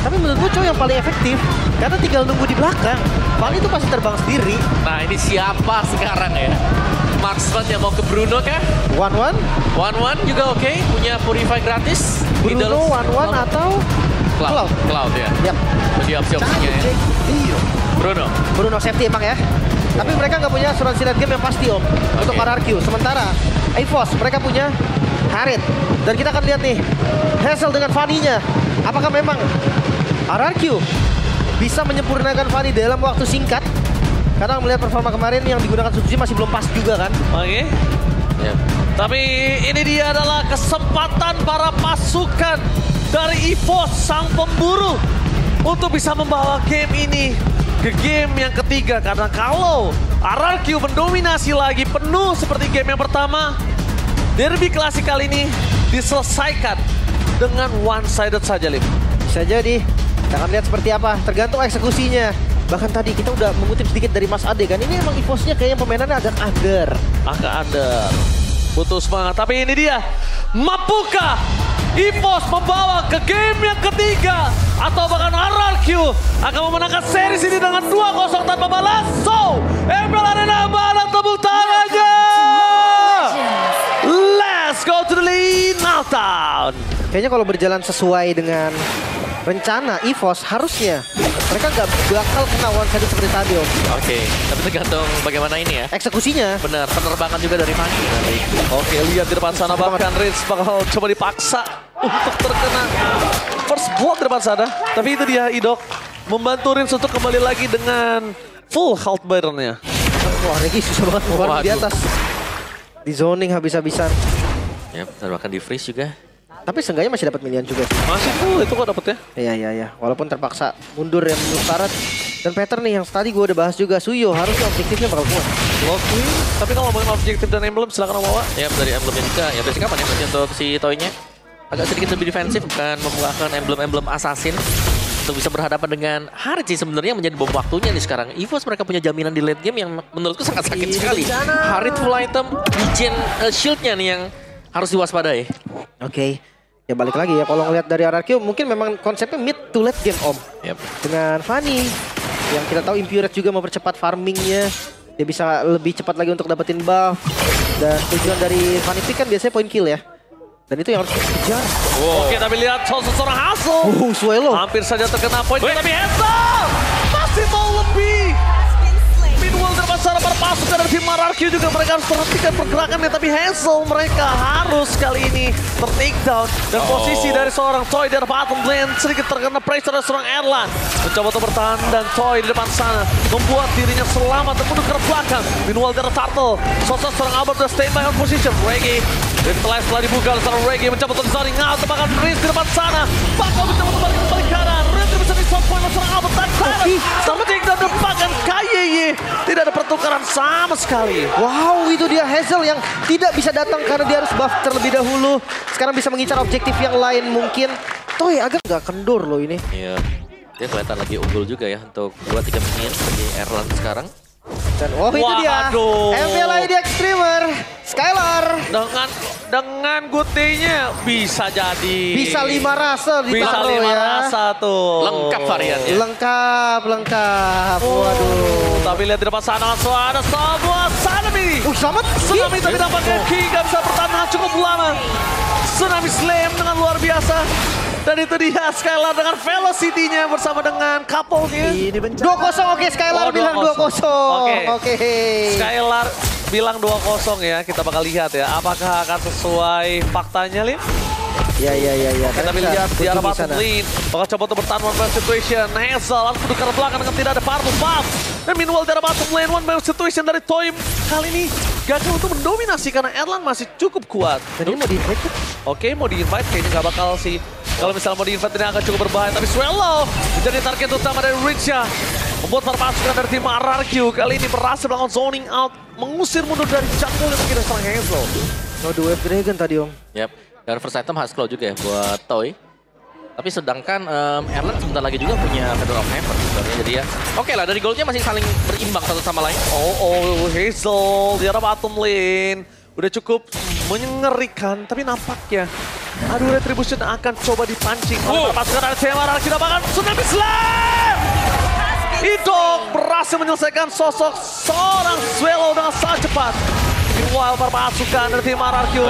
Tapi menurutku Choi yang paling efektif. Karena tinggal nunggu di belakang. Fanny itu pasti terbang sendiri. Nah ini siapa sekarang ya? Marksman yang mau ke Bruno kah? 1-1. 1-1 juga oke. Punya Purify gratis. Bruno 1-1 atau Cloud. Cloud ya. Yap. Jadi opsi-opsinya ya. Iya. Bruno safety emang ya. Tapi mereka nggak punya asuransi late game yang pasti om. Untuk RRQ. Sementara EVOS mereka punya Harit. Dan kita akan lihat nih. Hazel dengan Fanny-nya. Apakah memang RRQ bisa menyempurnakan Fanny dalam waktu singkat? Karena melihat performa kemarin yang digunakan Suzuki masih belum pas juga kan. Oke. Tapi ini dia adalah kesempatan para pasukan dari EVOS sang pemburu untuk bisa membawa game ini ke game yang ketiga. Karena kalau RRQ mendominasi lagi penuh seperti game yang pertama, derby klasik kali ini diselesaikan dengan one-sided saja, Lim. Bisa jadi. Kita akan lihat seperti apa. Tergantung eksekusinya. Bahkan tadi kita udah mengutip sedikit dari Mas Ade kan. Ini emang EVOS-nya kayaknya permainannya agak under. Agak under. Butuh semangat. Tapi ini dia. Mampukah EVOS membawa ke game yang ketiga? Atau bahkan RRQ akan memenangkan series ini dengan 2-0 tanpa balas? So, ML Arena mana tepuk tangannya? Let's go to the lead now town. Kayaknya kalau berjalan sesuai dengan rencana EVOS harusnya mereka nggak bakal kena one sided seperti tadi om. Oke, tapi tergantung bagaimana ini ya. Eksekusinya. Benar, penerbangan juga dari Fanny. Oke, lihat di depan sana bahkan Rich bakal coba dipaksa untuk terkena first blood di depan sana. Tapi itu dia Idok membantu Rich untuk kembali lagi dengan full health bar-nya. Wah, Regi susah banget keluar di atas. Di zoning habis-habisan. Ya, bahkan di freeze juga. Tapi seenggaknya masih dapat minion juga sih. Masih full itu kok dapetnya. Iya. Walaupun terpaksa mundur yang menurut syarat. Dan pattern nih yang tadi gue udah bahas juga. Suyo harusnya objektifnya bakal kuat. Oke, tapi kalau ngomongin objektif dan emblem silakan bawa. Ya dari emblemnya juga. Ya basic apa nih berarti untuk si Toy-nya? Agak sedikit lebih defensif, bukan membuahkan emblem-emblem assassin. Untuk bisa berhadapan dengan Harit sih sebenarnya menjadi bom waktunya nih sekarang. EVOS mereka punya jaminan di late game yang menurutku sangat sakit sekali. Harit full item, regen shield-nya nih yang harus diwaspadai. Oke. Ya balik lagi ya, kalau ngeliat dari RRQ mungkin memang konsepnya mid to late game om. Yep. Dengan Fanny, yang kita tahu Impurate juga mempercepat farmingnya. Dia bisa lebih cepat lagi untuk dapetin buff. Dan tujuan dari Fanny Pick kan biasanya point kill ya. Dan itu yang harus dikejar. Wow. Oke, tapi lihat seorang Hazel. Suelo. Hampir saja terkena poin, tapi Hazel masih mau lebih. Meanwhile terdepan sana para pasukan dari tim RRQ juga mereka harus perhatikan pergerakannya. Tapi Hazel mereka harus kali ini ter-take down. Dan posisi dari seorang Toy dari bottom lane sedikit terkena pressure dari seorang Erlan. Mencoba untuk bertahan dan Toy di depan sana membuat dirinya selamat dan mundur ke belakang. Meanwhile dari Turtle, sosok seorang Albert sudah stay by on position. Reggie setelah dibuka oleh seorang Reggie mencoba untuk zoning out. Bahkan Riz di depan sana bakal mencoba untuk balik kanan. Riz bisa di shot point oleh seorang Albert dan sama take down depan KYY. Tidak ada pertukaran sama sekali. Wow, itu dia Hazel yang tidak bisa datang karena dia harus buff terlebih dahulu. Sekarang bisa mengincar objektif yang lain mungkin. Toy agak nggak kendor loh ini. Iya, dia kelihatan lagi unggul juga ya untuk 2-3 minion bagi Erlan sekarang. Dan itu dia. MLID Extremer, Skylar. Dengan Gutinya bisa jadi. Bisa 5 rasa di bisa 5 ya. rasa tuh. Lengkap variannya. Lengkap. Waduh. Tapi lihat di depan sana langsung ada sebuah Tsunami. Selamat. Tsunami tapi dampaknya Ki gak bisa bertahan cukup lama. Tsunami Slam dengan luar biasa. Dan itu dia Skylar dengan velocity-nya bersama dengan couple-nya. 2-0 oke Skylar bilang 2-0. Oke. Skylar bilang 2-0 ya. Kita bakal lihat ya. Apakah akan sesuai faktanya, Lim? Ya. Kita lihat di arah bottom lane. Bakal coba untuk bertahan one man situation. Hazel langsung ke belakang dengan tidak ada partu buff. Dan meanwhile di arah bottom lane one man situation dari Toy kali ini gagal untuk mendominasi karena Erlan masih cukup kuat. Dan ini mau di-invite? Oke, mau di-invite kayaknya nggak bakal sih. Kalau misalnya mau di-invite ini akan cukup berbahaya. Tapi Swallow menjadi target utama dari Richa. Membuat para pasukan dari tim RRQ kali ini berhasil melakukan zoning out. Mengusir mundur dari jungle yang mungkin seorang Hazel. Oh, The Wave Dragon tadi om. Yap, dan first item harus claw juga ya buat Toy. Tapi sedangkan Erlan sebentar lagi juga punya Feather of Heaven sebenarnya. Jadi ya oke lah, dari goldnya masih saling berimbang satu sama lain. Hazel di arah bottom lane. Udah cukup mengerikan, tapi nampaknya Aduh, Retribution akan coba dipancing oleh pasukan dari tim Mararki. Kita bahkan Tsunami Slam! Idok berhasil menyelesaikan sosok seorang Swallow dengan sangat cepat. Meanwhile, para pasukan dari tim Mararki,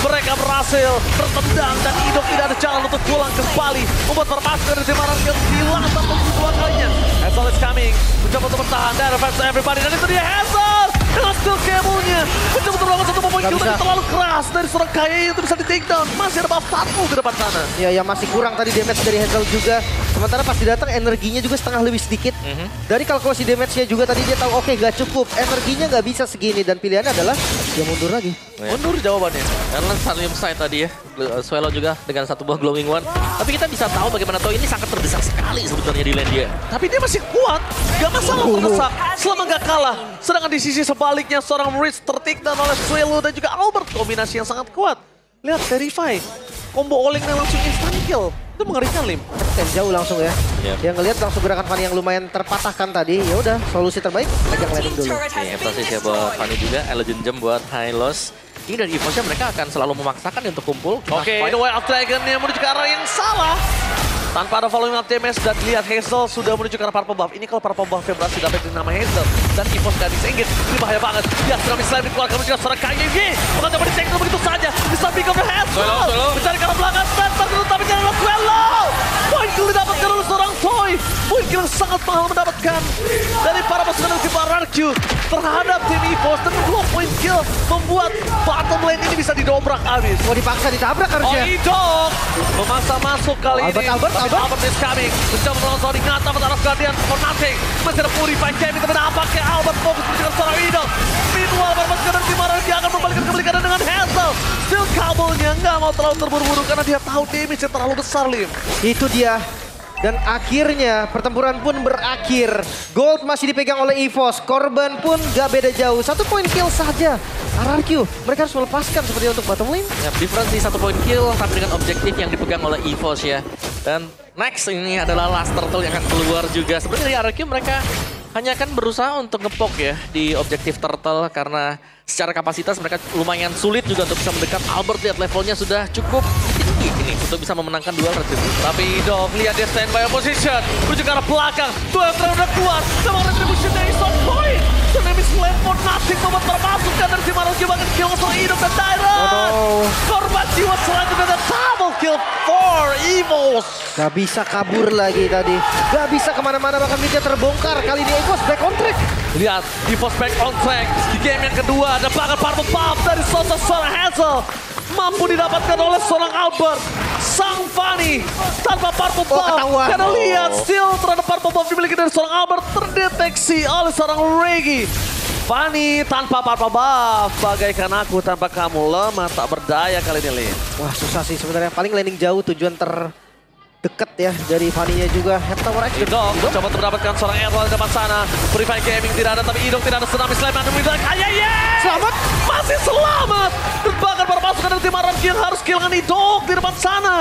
mereka berhasil tertendang dan Idok tidak ada jalan untuk pulang kembali. Membuat para pasukan dari tim Mararki hilang satu kedua kalinya. Hazel is coming, mencoba untuk bertahan dari fans everybody. Dan itu dia Hazel dengan skill cable-nya. Mencoba untuk melakukan satu momen kill, tapi terlalu keras dari seorang Kaye itu bisa di take down. Masih ada buff satu ke depan sana. Ya, yang masih kurang tadi damage dari Hazel juga. Sementara pas datang energinya juga setengah lebih sedikit. Dari kalkulasi damage-nya juga tadi dia tahu oke, gak cukup. Energinya gak bisa segini dan pilihannya adalah dia mundur lagi. Mundur jawabannya. Karena Stadium Side tadi ya, Swallow juga dengan satu buah Glowing One. Tapi kita bisa tahu bagaimana Toy ini sangat terdesak sekali sebetulnya di lane dia. Tapi dia masih kuat, gak masalah terdesak selama gak kalah. Sedangkan di sisi sebaliknya seorang Rich tertikdan oleh Swallow dan juga Albert. Kombinasi yang sangat kuat. Lihat Verify, combo olingnya langsung instant kill. Itu mengerikan, Lim. Dan jauh langsung ya. Yang ngelihat langsung gerakan Fanny yang lumayan terpatahkan tadi. Ya udah, solusi terbaik pegang landing dulu. Emphasis ya buat Fanny juga, Elegant Gem buat Hylos. Ini dari EVOS-nya mereka akan selalu memaksakan untuk kumpul. Oke, ini Way of Dragon yang menuju ke arah yang salah. Tanpa ada following up damage dan lihat Hazel sudah menuju ke arah Purple Buff. Ini kalau Purple Buff berhasil dapat nama Hazel dan EVOS gak disenggit. Ini bahaya banget. Dia Tsunami Slam dikeluarkan menuju ke seorang KYG. Bukan coba dicek begitu saja. Di samping ke Hazel. Mencari ke arah belakang. Spencer dulu tapi jangan Swallow. Point kill didapatkan oleh seorang Toy. Point kill yang sangat mahal mendapatkan dari para pasukan dari tim Mararki terhadap tim EVOS. Dan 2 point kill membuat bottom lane ini bisa didobrak habis. Mau dipaksa ditabrak harusnya. Idok memaksa masuk kali ini. Albert is coming. Mencoba melawan seorang Ingata bertaraf Guardian for nothing. Masih ada Purify Gaming tapi nampaknya Albert fokus menunjukkan seorang Idok. Meanwhile, berpasukan dari tim Mararki akan membalikkan kebalikannya dengan Hazel. Still kabelnya nggak mau terlalu terburu-buru karena dia tahu damage yang terlalu besar, Lim. Itu dia. Dan akhirnya pertempuran pun berakhir. Gold masih dipegang oleh EVOS. Korban pun gak beda jauh. 1 point kill saja. RRQ, mereka harus melepaskan seperti untuk bottom lane. Ya, difference di 1 point kill tapi dengan objektif yang dipegang oleh EVOS ya. Dan next ini adalah Last Turtle yang akan keluar juga. Sebenarnya dari RRQ mereka hanya akan berusaha untuk ngepok ya di objektif Turtle karena secara kapasitas mereka lumayan sulit juga untuk bisa mendekat. Albert lihat levelnya sudah cukup tinggi ini untuk bisa memenangkan duel Retribution. Tapi Idok lihat dia standby position, menuju ke arah belakang. Duel terakhir udah keluar, memang Retribution dari on point. Tsunami Slam for nothing membuat termasukkan dari tim Mararki bahkan kill seorang Idok dan Tyrant. Korban jiwa selanjutnya dan double kill for EVOS. Gak bisa kabur lagi tadi. Gak bisa kemana-mana bahkan midnya terbongkar. Kali ini EVOS back on track. Lihat, EVOS back on track. Di game yang kedua ada bahkan Purple Buff dari sosok seorang Hazel. Mampu didapatkan oleh seorang Albert. Sang Fanny tanpa Purple Buff. Karena lihat, still terhadap Purple Buff dimiliki dari seorang Albert terdeteksi oleh seorang Reggie. Fanny tanpa Purple Buff, bagaikan aku tanpa kamu, lemah tak berdaya kali ini, Lin. Wah susah sih sebenarnya. Paling landing jauh tujuan terdekat ya dari Fanny-nya juga. Head Tower X. Idok coba mendapatkan seorang Errol di depan sana. Purify Gaming tidak ada, tapi Idok tidak ada. Tsunami Slam dan Idok. Selamat! Masih selamat! Dan bahkan para pasukan dari tim Mararki yang harus kehilangan Idok di depan sana.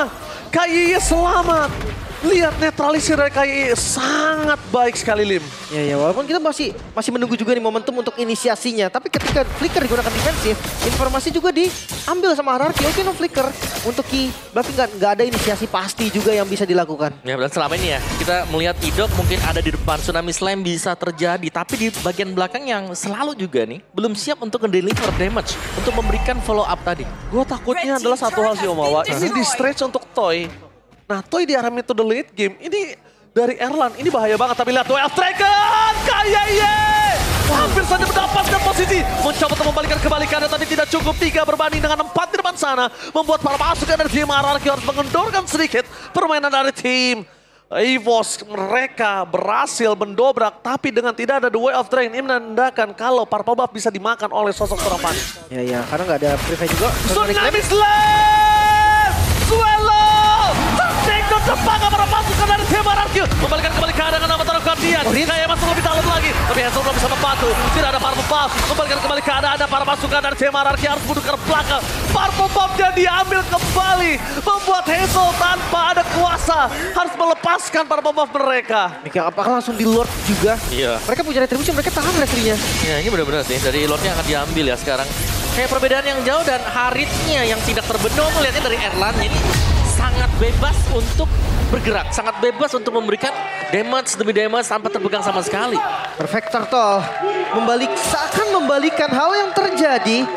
KYY selamat. Lihat netralisir dari KYY sangat baik sekali, Lim. Ya walaupun kita masih menunggu juga nih momentum untuk inisiasinya. Tapi ketika Flicker digunakan defensif, informasi juga diambil sama RRQ. Oke, no Flicker untuk Ki. Berarti nggak ada inisiasi pasti juga yang bisa dilakukan. Ya, dan selama ini ya kita melihat Idok mungkin ada di depan, Tsunami Slam bisa terjadi. Tapi di bagian belakang yang selalu juga nih belum siap untuk mendeliver damage. Untuk memberikan follow up tadi. Gue takutnya adalah satu hal sih, Omawa. Ini di stretch untuk Toy. Nah, Toy diarahkan to the late game. Ini dari Erlan, ini bahaya banget. Tapi lihat Way of Dragon, KYY! Hampir saja mendapatkan posisi. Mencoba untuk membalikan kebalikannya, tapi tidak cukup. 3 berbanding dengan 4 di depan sana. Membuat para pasukan dari tim Mararki harus mengendorkan sedikit permainan dari tim EVOS. Mereka berhasil mendobrak, tapi dengan tidak ada The Way of Dragon. Ini menandakan kalau Purple Buff bisa dimakan oleh sosok seorang Fanny. Ya, karena nggak ada Purify juga. Tsunami Slam! Swallow! Terpangga para pasukan dari tim Mararki. Membalikan kembali keadaan nama Taraf Guardian. Kayak masuk lebih dalam lagi. Tapi Hazel belum bisa membantu. Tidak ada Purple Buff. Membalikan kembali keadaan para pasukan dari tim Mararki harus mundur ke belakang. Purple Buff-nya diambil kembali. Membuat Hazel tanpa ada kuasa harus melepaskan Purple Buff mereka. Mikir apakah langsung di Lord juga? Iya. Mereka punya Retribution, mereka tahan retrinya. Ya ini benar-benar sih. Dari Lordnya akan diambil ya sekarang. Kayak perbedaan yang jauh dan Haritnya yang tidak terbendung melihatnya dari Erlan. Jadi sangat bebas untuk bergerak. Sangat bebas untuk memberikan damage demi damage tanpa terpegang sama sekali. Perfect Turtle seakan membalikan hal yang terjadi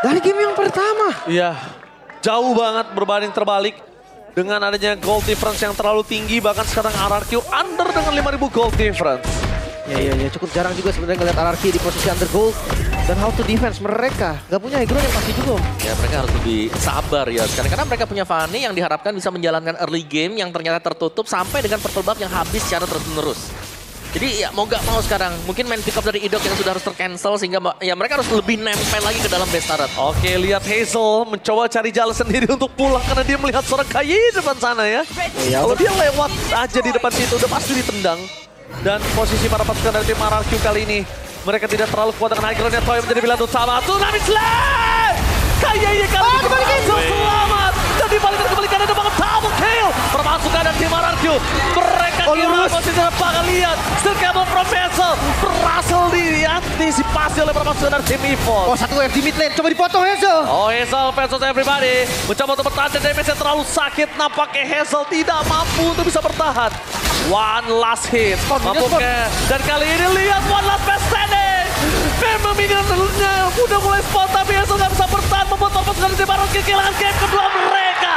dari game yang pertama. Iya, jauh banget berbanding terbalik. Dengan adanya gold difference yang terlalu tinggi, bahkan sekarang RRQ under dengan 5.000 gold difference. Ya, cukup jarang juga sebenarnya ngeliat RRQ di posisi under gold. Dan how to defense, mereka gak punya high ground yang pasti juga. Ya mereka harus lebih sabar ya sekarang. Karena mereka punya Fanny yang diharapkan bisa menjalankan early game yang ternyata tertutup sampai dengan purple buff yang habis secara terus-menerus. Jadi ya mau gak mau sekarang, mungkin main pick up dari Idok yang sudah harus tercancel sehingga ya mereka harus lebih nempel lagi ke dalam base turret. Oke, lihat Hazel mencoba cari jalan sendiri untuk pulang karena dia melihat seorang Kayi di depan sana ya. Kalau dia lewat aja di depan situ udah pasti ditendang. Dan posisi para pasukan dari tim RRQ kali ini, mereka tidak terlalu kuat dengan high ground-nya. Toy menjadi pilihan utama. Tsunami Slam! Kayi kali ini berhasil selamat. Dan dibalikan kembali karena ada banget double kill. Permasukan dari tim RRQ. Mereka kira posisi bakal lihat. Still Cable from Hazel. Berhasil diantisipasi oleh permasukan dari tim EVOS. Oh, satu di mid lane, coba dipotong Hazel. Oh, Hazel versus everybody. Mencoba untuk bertahan dan damage-nya terlalu sakit. Nampaknya Hazel tidak mampu untuk bisa bertahan. One last hit. Mampukah? Dan kali ini lihat one last best standing. Memang minionnya udah mulai spot tapi Hazel gak bisa bertahan. Membuat permasukan dari tim RRQ kehilangan game kedua mereka.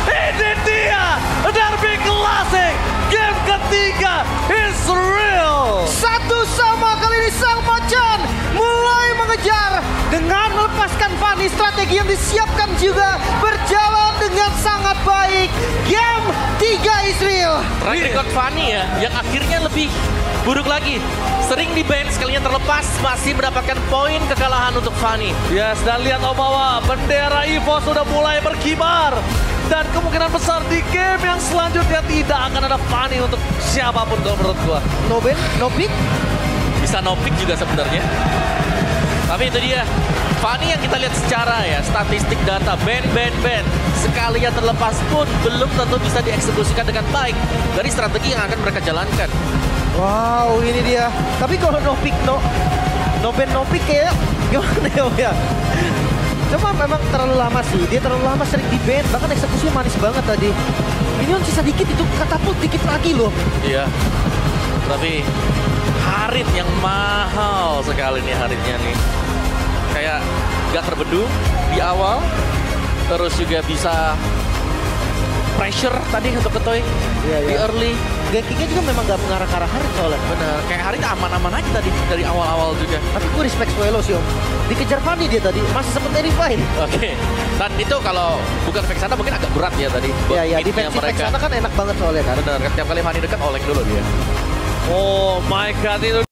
Ini dia Derby Classic. Game ketiga is real. Satu sama kali ini Sang Macan mulai mengejar dengan melepaskan Fanny. Strategi yang disiapkan juga berjalan dengan sangat baik. Game 3 is real. Track record Fanny ya, yang akhirnya lebih buruk lagi. Sering di ban, sekalinya terlepas, masih mendapatkan poin kekalahan untuk Fanny. Yes, dan lihat Omawa, bendera EVOS sudah mulai berkibar. Dan kemungkinan besar di game yang selanjutnya tidak akan ada Fanny untuk siapapun kalau menurut gua. No ban, no pick. Bisa no pick juga sebenarnya. Tapi itu dia, Fanny yang kita lihat secara ya, statistik data, ban. Sekalinya terlepas pun belum tentu bisa dieksekusikan dengan baik dari strategi yang akan mereka jalankan. Wow, ini dia. Tapi kalau no pick, no ban, no pick kayak gimana ya? Cuma memang terlalu lama sih, dia terlalu lama sering di ban, bahkan eksekusinya manis banget tadi. Minion sisa dikit itu katapult dikit lagi loh. Iya, tapi Harit yang mahal sekali nih Haritnya nih. Kayak gak terbendung di awal, terus juga bisa pressure tadi untuk Ketoy di early. Gankingnya juga memang gak mengarah ke arah Harit soalnya. Bener, kayak Harit aman-aman aja tadi dari awal-awal juga. Tapi gue respect Suelo sih om. Dikejar Fanny dia tadi, masih sempet revive. Oke, dan itu kalau bukan Vexana mungkin agak berat ya tadi. Iya, defensive Vexana kan enak banget soalnya kan. Bener, setiap kali Fanny dekat oleng dulu dia. Oh my god, itu